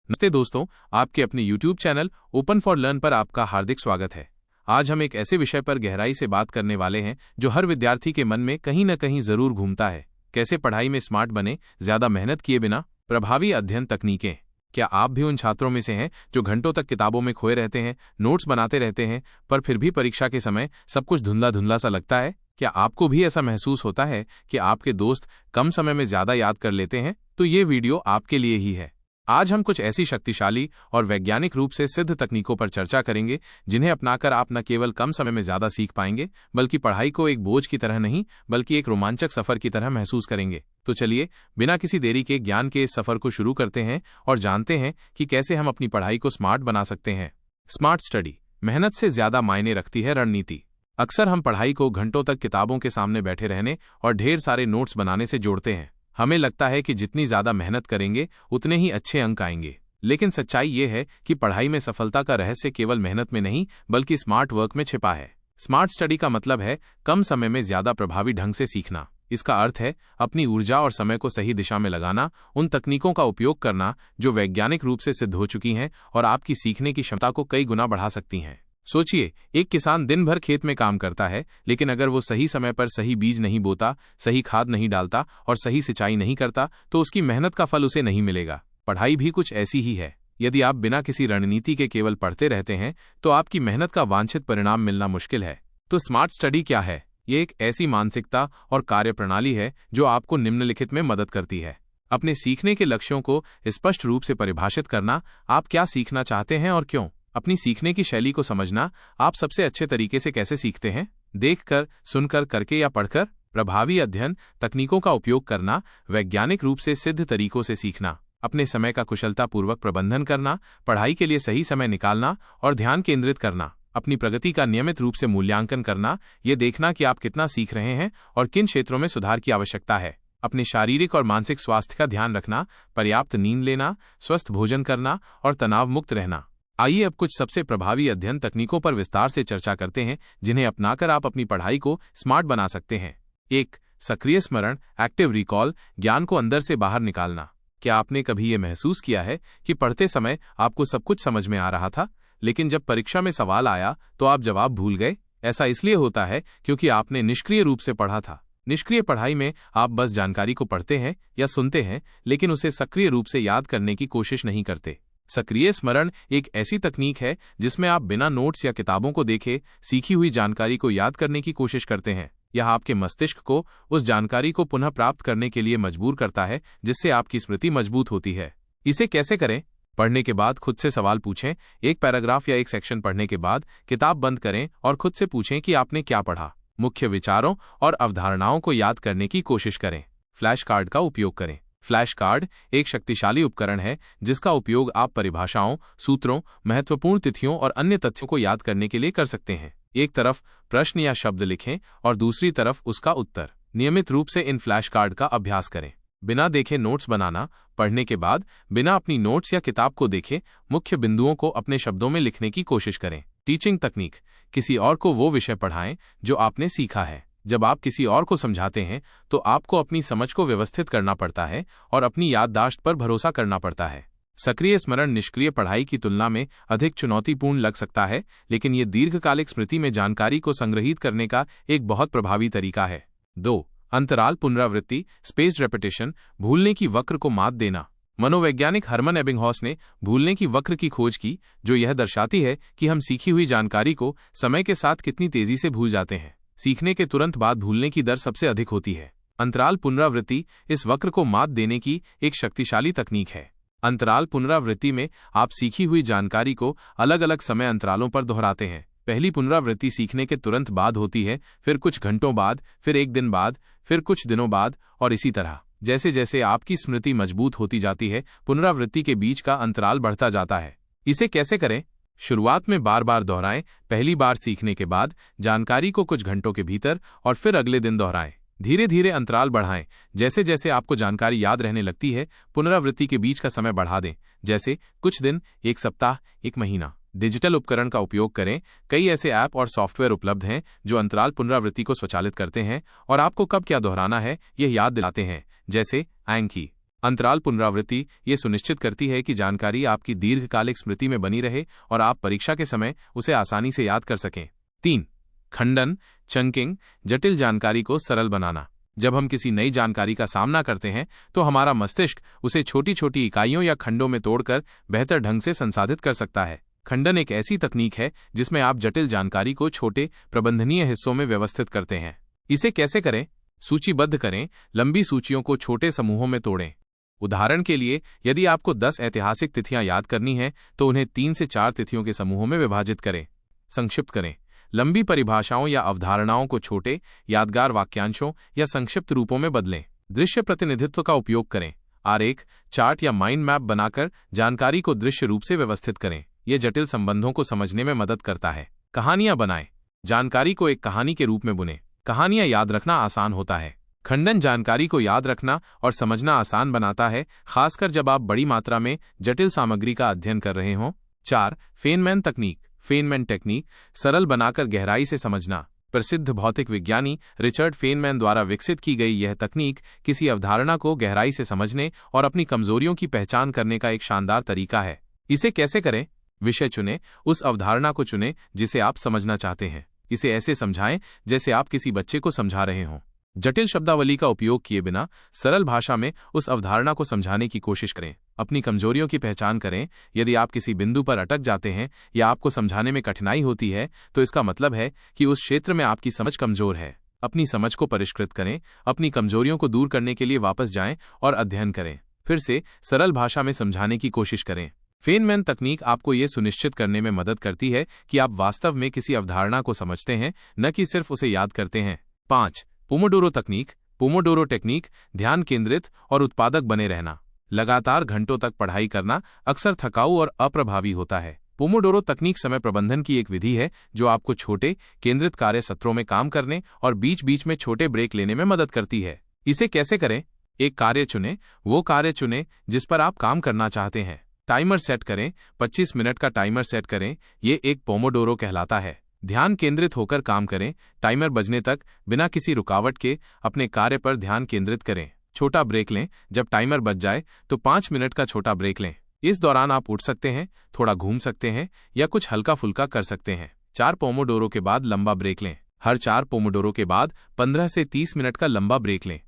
नमस्ते दोस्तों, आपके अपने YouTube channel open for learn पर आपका हार्दिक स्वागत है। आज हम एक ऐसे विषय पर गहराई से बात करने वाले हैं जो हर विद्यार्थी के मन में कहीं न कहीं जरूर घूमता है। कैसे पढ़ाई में स्मार्ट बने, ज्यादा मेहनत किए बिना। प्रभावी अध्ययन तकनीकें। क्या आप भी उन छात्रों में से हैं जो घंटों तक किताबों में खोए रहते हैं, नोट्स बनाते रहते हैं, पर फिर भी परीक्षा के समय सब कुछ धुंधला धुंधला सा लगता है? क्या आपको भी ऐसा महसूस होता है कि आपके दोस्त कम समय में ज्यादा याद कर लेते हैं? तो ये वीडियो आपके लिए ही है। आज हम कुछ ऐसी शक्तिशाली और वैज्ञानिक रूप से सिद्ध तकनीकों पर चर्चा करेंगे जिन्हें अपनाकर आप न केवल कम समय में ज्यादा सीख पाएंगे, बल्कि पढ़ाई को एक बोझ की तरह नहीं, बल्कि एक रोमांचक सफर की तरह महसूस करेंगे। तो चलिए, बिना किसी देरी के ज्ञान के इस सफर को शुरू करते हैं और जानते हैं कि कैसे हम अपनी पढ़ाई को स्मार्ट बना सकते हैं। Smart study. मेहनत से ज्यादा मायने रखती है रणनीति। अक्सर हम पढ़ाई को घंटों तक किताबों के सामने बैठे रहने और ढेर सारे नोट्स बनाने से जोड़ते हैं। हमें लगता है कि जितनी ज्यादा मेहनत करेंगे उतने ही अच्छे अंक आएंगे, लेकिन सच्चाई ये है कि पढ़ाई में सफलता का रहस्य केवल मेहनत में नहीं, बल्कि स्मार्ट वर्क में छिपा है। स्मार्ट स्टडी का मतलब है कम समय में ज्यादा प्रभावी ढंग से सीखना। इसका अर्थ है अपनी ऊर्जा और समय को सही दिशा में लगाना, उन तकनीकों का उपयोग करना जो वैज्ञानिक रूप से सिद्ध हो चुकी हैं और आपकी सीखने की क्षमता को कई गुना बढ़ा सकती हैं। सोचिए, एक किसान दिन भर खेत में काम करता है, लेकिन अगर वो सही समय पर सही बीज नहीं बोता, सही खाद नहीं डालता और सही सिंचाई नहीं करता, तो उसकी मेहनत का फल उसे नहीं मिलेगा। पढ़ाई भी कुछ ऐसी ही है। यदि आप बिना किसी रणनीति के केवल पढ़ते रहते हैं, तो आपकी मेहनत का वांछित परिणाम मिलना मुश्किल है। तो स्मार्ट स्टडी क्या है? ये एक ऐसी मानसिकता और कार्यप्रणाली है जो आपको निम्नलिखित में मदद करती है। अपने सीखने के लक्ष्यों को स्पष्ट रूप से परिभाषित करना, आप क्या सीखना चाहते हैं और क्यों। अपनी सीखने की शैली को समझना, आप सबसे अच्छे तरीके से कैसे सीखते हैं, देखकर, सुनकर, करके या पढ़कर। प्रभावी अध्ययन तकनीकों का उपयोग करना, वैज्ञानिक रूप से सिद्ध तरीकों से सीखना, अपने समय का कुशलतापूर्वक प्रबंधन करना, पढ़ाई के लिए सही समय निकालना और ध्यान केंद्रित करना, अपनी प्रगति का नियमित रूप से मूल्यांकन करना, ये देखना कि आप कितना सीख रहे हैं और किन क्षेत्रों में सुधार की आवश्यकता है। अपने शारीरिक और मानसिक स्वास्थ्य का ध्यान रखना, पर्याप्त नींद लेना, स्वस्थ भोजन करना और तनाव मुक्त रहना। आइए अब कुछ सबसे प्रभावी अध्ययन तकनीकों पर विस्तार से चर्चा करते हैं जिन्हें अपनाकर आप अपनी पढ़ाई को स्मार्ट बना सकते हैं। 1. सक्रिय स्मरण, एक्टिव रिकॉल, ज्ञान को अंदर से बाहर निकालना। क्या आपने कभी ये महसूस किया है कि पढ़ते समय आपको सब कुछ समझ में आ रहा था, लेकिन जब परीक्षा में सवाल आया तो आप जवाब भूल गए? ऐसा इसलिए होता है क्योंकि आपने निष्क्रिय रूप से पढ़ा था। निष्क्रिय पढ़ाई में आप बस जानकारी को पढ़ते हैं या सुनते हैं, लेकिन उसे सक्रिय रूप से याद करने की कोशिश नहीं करते। सक्रिय स्मरण एक ऐसी तकनीक है जिसमें आप बिना नोट्स या किताबों को देखे सीखी हुई जानकारी को याद करने की कोशिश करते हैं। यह आपके मस्तिष्क को उस जानकारी को पुनः प्राप्त करने के लिए मजबूर करता है, जिससे आपकी स्मृति मजबूत होती है। इसे कैसे करें? पढ़ने के बाद खुद से सवाल पूछें। एक पैराग्राफ या एक सेक्शन पढ़ने के बाद किताब बंद करें और खुद से पूछें कि आपने क्या पढ़ा। मुख्य विचारों और अवधारणाओं को याद करने की कोशिश करें। फ्लैश कार्ड का उपयोग करें। फ्लैश कार्ड एक शक्तिशाली उपकरण है जिसका उपयोग आप परिभाषाओं, सूत्रों, महत्वपूर्ण तिथियों और अन्य तथ्यों को याद करने के लिए कर सकते हैं। एक तरफ प्रश्न या शब्द लिखें और दूसरी तरफ उसका उत्तर। नियमित रूप से इन फ्लैश कार्ड का अभ्यास करें। बिना देखे नोट्स बनाना। पढ़ने के बाद बिना अपनी नोट्स या किताब को देखे मुख्य बिंदुओं को अपने शब्दों में लिखने की कोशिश करें। टीचिंग तकनीक। किसी और को वो विषय पढ़ाएं जो आपने सीखा है। जब आप किसी और को समझाते हैं तो आपको अपनी समझ को व्यवस्थित करना पड़ता है और अपनी याददाश्त पर भरोसा करना पड़ता है। सक्रिय स्मरण निष्क्रिय पढ़ाई की तुलना में अधिक चुनौतीपूर्ण लग सकता है, लेकिन ये दीर्घकालिक स्मृति में जानकारी को संग्रहीत करने का एक बहुत प्रभावी तरीका है। 2. अंतराल पुनरावृत्ति, स्पेस्ड रेपिटेशन, भूलने की वक्र को मात देना। मनोवैज्ञानिक हरमन एबिंगहॉस ने भूलने की वक्र की खोज की, जो यह दर्शाती है कि हम सीखी हुई जानकारी को समय के साथ कितनी तेजी से भूल जाते हैं। सीखने के तुरंत बाद भूलने की दर सबसे अधिक होती है। अंतराल पुनरावृत्ति इस वक्र को मात देने की एक शक्तिशाली तकनीक है। अंतराल पुनरावृत्ति में आप सीखी हुई जानकारी को अलग अलग समय अंतरालों पर दोहराते हैं। पहली पुनरावृत्ति सीखने के तुरंत बाद होती है, फिर कुछ घंटों बाद, फिर एक दिन बाद, फिर कुछ दिनों बाद और इसी तरह। जैसे जैसे आपकी स्मृति मजबूत होती जाती है, पुनरावृत्ति के बीच का अंतराल बढ़ता जाता है। इसे कैसे करें? शुरुआत में बार बार दोहराएं। पहली बार सीखने के बाद जानकारी को कुछ घंटों के भीतर और फिर अगले दिन दोहराएं। धीरे धीरे अंतराल बढ़ाएं। जैसे जैसे आपको जानकारी याद रहने लगती है, पुनरावृत्ति के बीच का समय बढ़ा दें, जैसे कुछ दिन, एक सप्ताह, एक महीना। डिजिटल उपकरण का उपयोग करें। कई ऐसे ऐप और सॉफ्टवेयर उपलब्ध हैं जो अंतराल पुनरावृत्ति को स्वचालित करते हैं और आपको कब क्या दोहराना है यह याद दिलाते हैं, जैसे एंकी। अंतराल पुनरावृत्ति ये सुनिश्चित करती है कि जानकारी आपकी दीर्घकालिक स्मृति में बनी रहे और आप परीक्षा के समय उसे आसानी से याद कर सकें। 3. खंडन, चंकिंग, जटिल जानकारी को सरल बनाना। जब हम किसी नई जानकारी का सामना करते हैं तो हमारा मस्तिष्क उसे छोटी छोटी इकाइयों या खंडों में तोड़कर बेहतर ढंग से संसाधित कर सकता है। खंडन एक ऐसी तकनीक है जिसमें आप जटिल जानकारी को छोटे प्रबंधनीय हिस्सों में व्यवस्थित करते हैं। इसे कैसे करें? सूचीबद्ध करें, लंबी सूचियों को छोटे समूहों में तोड़ें। उदाहरण के लिए, यदि आपको 10 ऐतिहासिक तिथियां याद करनी हैं तो उन्हें 3 से 4 तिथियों के समूहों में विभाजित करें। संक्षिप्त करें, लंबी परिभाषाओं या अवधारणाओं को छोटे, यादगार वाक्यांशों या संक्षिप्त रूपों में बदलें। दृश्य प्रतिनिधित्व का उपयोग करें, आरेख, चार्ट या माइंड मैप बनाकर जानकारी को दृश्य रूप से व्यवस्थित करें। यह जटिल संबंधों को समझने में मदद करता है। कहानियां बनाएं, जानकारी को एक कहानी के रूप में बुनें। कहानियां याद रखना आसान होता है। खंडन जानकारी को याद रखना और समझना आसान बनाता है, खासकर जब आप बड़ी मात्रा में जटिल सामग्री का अध्ययन कर रहे हों। 4. फेनमैन तकनीक, फेनमैन टेक्निक, सरल बनाकर गहराई से समझना। प्रसिद्ध भौतिक विज्ञानी रिचर्ड फेनमैन द्वारा विकसित की गई यह तकनीक किसी अवधारणा को गहराई से समझने और अपनी कमजोरियों की पहचान करने का एक शानदार तरीका है। इसे कैसे करें? विषय चुनें, उस अवधारणा को चुनें जिसे आप समझना चाहते हैं। इसे ऐसे समझाएं जैसे आप किसी बच्चे को समझा रहे हों। जटिल शब्दावली का उपयोग किए बिना सरल भाषा में उस अवधारणा को समझाने की कोशिश करें। अपनी कमजोरियों की पहचान करें। यदि आप किसी बिंदु पर अटक जाते हैं या आपको समझाने में कठिनाई होती है तो इसका मतलब है कि उस क्षेत्र में आपकी समझ कमजोर है। अपनी समझ को परिष्कृत करें, अपनी कमजोरियों को दूर करने के लिए वापस जाएं और अध्ययन करें। फिर से सरल भाषा में समझाने की कोशिश करें। फेनमैन तकनीक आपको यह सुनिश्चित करने में मदद करती है कि आप वास्तव में किसी अवधारणा को समझते हैं, न कि सिर्फ उसे याद करते हैं। 5. पोमोडोरो तकनीक, पोमोडोरो टेक्निक, ध्यान केंद्रित और उत्पादक बने रहना। लगातार घंटों तक पढ़ाई करना अक्सर थकाऊ और अप्रभावी होता है। पोमोडोरो तकनीक समय प्रबंधन की एक विधि है जो आपको छोटे, केंद्रित कार्य सत्रों में काम करने और बीच बीच में छोटे ब्रेक लेने में मदद करती है। इसे कैसे करें? एक कार्य चुनें, वो कार्य चुनें जिस पर आप काम करना चाहते हैं। टाइमर सेट करें, 25 मिनट का टाइमर सेट करें, ये एक पोमोडोरो कहलाता है। ध्यान केंद्रित होकर काम करें, टाइमर बजने तक बिना किसी रुकावट के अपने कार्य पर ध्यान केंद्रित करें। छोटा ब्रेक लें, जब टाइमर बज जाए तो 5 मिनट का छोटा ब्रेक लें। इस दौरान आप उठ सकते हैं, थोड़ा घूम सकते हैं या कुछ हल्का फुल्का कर सकते हैं। 4 पोमोडोरो के बाद लंबा ब्रेक लें। हर 4 पोमोडोरो के बाद 15 से 30 मिनट का लंबा ब्रेक लें।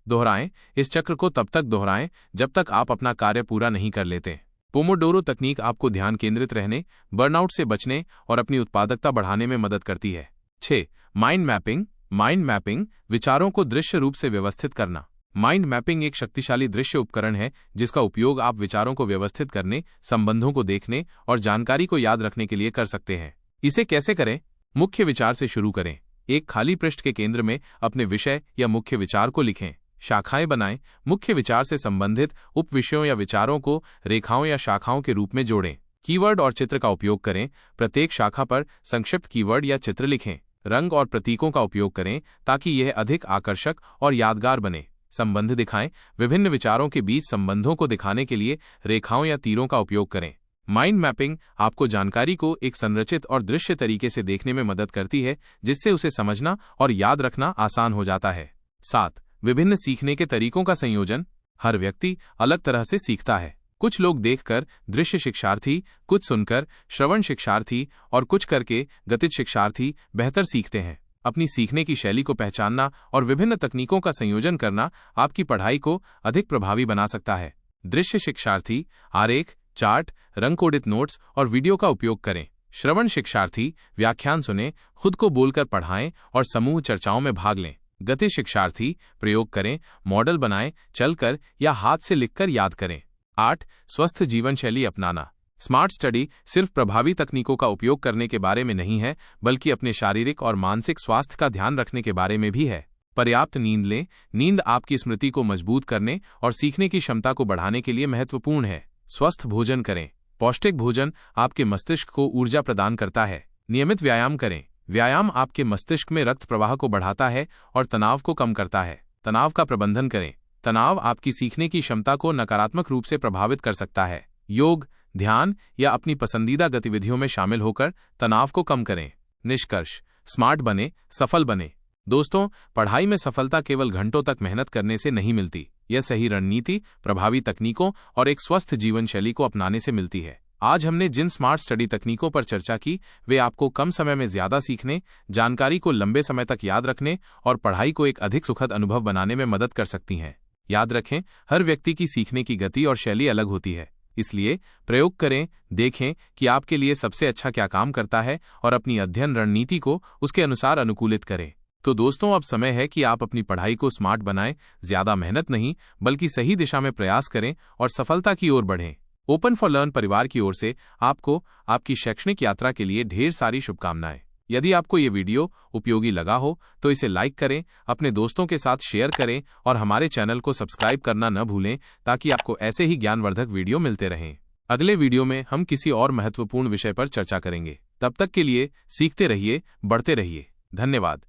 दोहराएं, इस चक्र को तब तक दोहराएं जब तक आप अपना कार्य पूरा नहीं कर लेते। पोमोडोरो तकनीक आपको ध्यान केंद्रित रहने, बर्नआउट से बचने और अपनी उत्पादकता बढ़ाने में मदद करती है। 6. माइंड मैपिंग, माइंड मैपिंग, विचारों को दृश्य रूप से व्यवस्थित करना। माइंड मैपिंग एक शक्तिशाली दृश्य उपकरण है जिसका उपयोग आप विचारों को व्यवस्थित करने, संबंधों को देखने और जानकारी को याद रखने के लिए कर सकते हैं। इसे कैसे करें? मुख्य विचार से शुरू करें। एक खाली पृष्ठ के केंद्र में अपने विषय या मुख्य विचार को लिखें। शाखाएं बनाएं, मुख्य विचार से संबंधित उप विषयों या विचारों को रेखाओं या शाखाओं के रूप में जोड़ें। कीवर्ड और चित्र का उपयोग करें, प्रत्येक शाखा पर संक्षिप्त कीवर्ड या चित्र लिखें। रंग और प्रतीकों का उपयोग करें ताकि यह अधिक आकर्षक और यादगार बने। संबंध दिखाएं, विभिन्न विचारों के बीच संबंधों को दिखाने के लिए रेखाओं या तीरों का उपयोग करें। माइंड मैपिंग आपको जानकारी को एक संरचित और दृश्य तरीके से देखने में मदद करती है जिससे उसे समझना और याद रखना आसान हो जाता है। 7. विभिन्न सीखने के तरीकों का संयोजन। हर व्यक्ति अलग तरह से सीखता है। कुछ लोग देखकर दृश्य शिक्षार्थी, कुछ सुनकर श्रवण शिक्षार्थी और कुछ करके गतिज शिक्षार्थी बेहतर सीखते हैं। अपनी सीखने की शैली को पहचानना और विभिन्न तकनीकों का संयोजन करना आपकी पढ़ाई को अधिक प्रभावी बना सकता है। दृश्य शिक्षार्थी आरेख, चार्ट, रंग कोडित नोट्स और वीडियो का उपयोग करें। श्रवण शिक्षार्थी व्याख्यान सुनें, खुद को बोलकर पढ़ाएं और समूह चर्चाओं में भाग लें। गतिज शिक्षार्थी प्रयोग करें, मॉडल बनाएं, चलकर या हाथ से लिखकर याद करें। 8. स्वस्थ जीवन शैली अपनाना। स्मार्ट स्टडी सिर्फ प्रभावी तकनीकों का उपयोग करने के बारे में नहीं है, बल्कि अपने शारीरिक और मानसिक स्वास्थ्य का ध्यान रखने के बारे में भी है। पर्याप्त नींद लें। नींद आपकी स्मृति को मजबूत करने और सीखने की क्षमता को बढ़ाने के लिए महत्वपूर्ण है। स्वस्थ भोजन करें। पौष्टिक भोजन आपके मस्तिष्क को ऊर्जा प्रदान करता है। नियमित व्यायाम करें। व्यायाम आपके मस्तिष्क में रक्त प्रवाह को बढ़ाता है और तनाव को कम करता है। तनाव का प्रबंधन करें। तनाव आपकी सीखने की क्षमता को नकारात्मक रूप से प्रभावित कर सकता है। योग, ध्यान या अपनी पसंदीदा गतिविधियों में शामिल होकर तनाव को कम करें। निष्कर्ष, स्मार्ट बने, सफल बने। दोस्तों, पढ़ाई में सफलता केवल घंटों तक मेहनत करने से नहीं मिलती। यह सही रणनीति, प्रभावी तकनीकों और एक स्वस्थ जीवन शैली को अपनाने से मिलती है। आज हमने जिन स्मार्ट स्टडी तकनीकों पर चर्चा की, वे आपको कम समय में ज्यादा सीखने, जानकारी को लंबे समय तक याद रखने और पढ़ाई को एक अधिक सुखद अनुभव बनाने में मदद कर सकती हैं। याद रखें, हर व्यक्ति की सीखने की गति और शैली अलग होती है, इसलिए प्रयोग करें, देखें कि आपके लिए सबसे अच्छा क्या काम करता है और अपनी अध्ययन रणनीति को उसके अनुसार अनुकूलित करें। तो दोस्तों, अब समय है कि आप अपनी पढ़ाई को स्मार्ट बनाएं, ज्यादा मेहनत नहीं बल्कि सही दिशा में प्रयास करें और सफलता की ओर बढ़ें। ओपन फॉर लर्न परिवार की ओर से आपको आपकी शैक्षणिक यात्रा के लिए ढेर सारी शुभकामनाएं। यदि आपको ये वीडियो उपयोगी लगा हो तो इसे लाइक करें, अपने दोस्तों के साथ शेयर करें और हमारे चैनल को सब्सक्राइब करना न भूलें ताकि आपको ऐसे ही ज्ञानवर्धक वीडियो मिलते रहें। अगले वीडियो में हम किसी और महत्वपूर्ण विषय पर चर्चा करेंगे। तब तक के लिए सीखते रहिए, बढ़ते रहिए। धन्यवाद।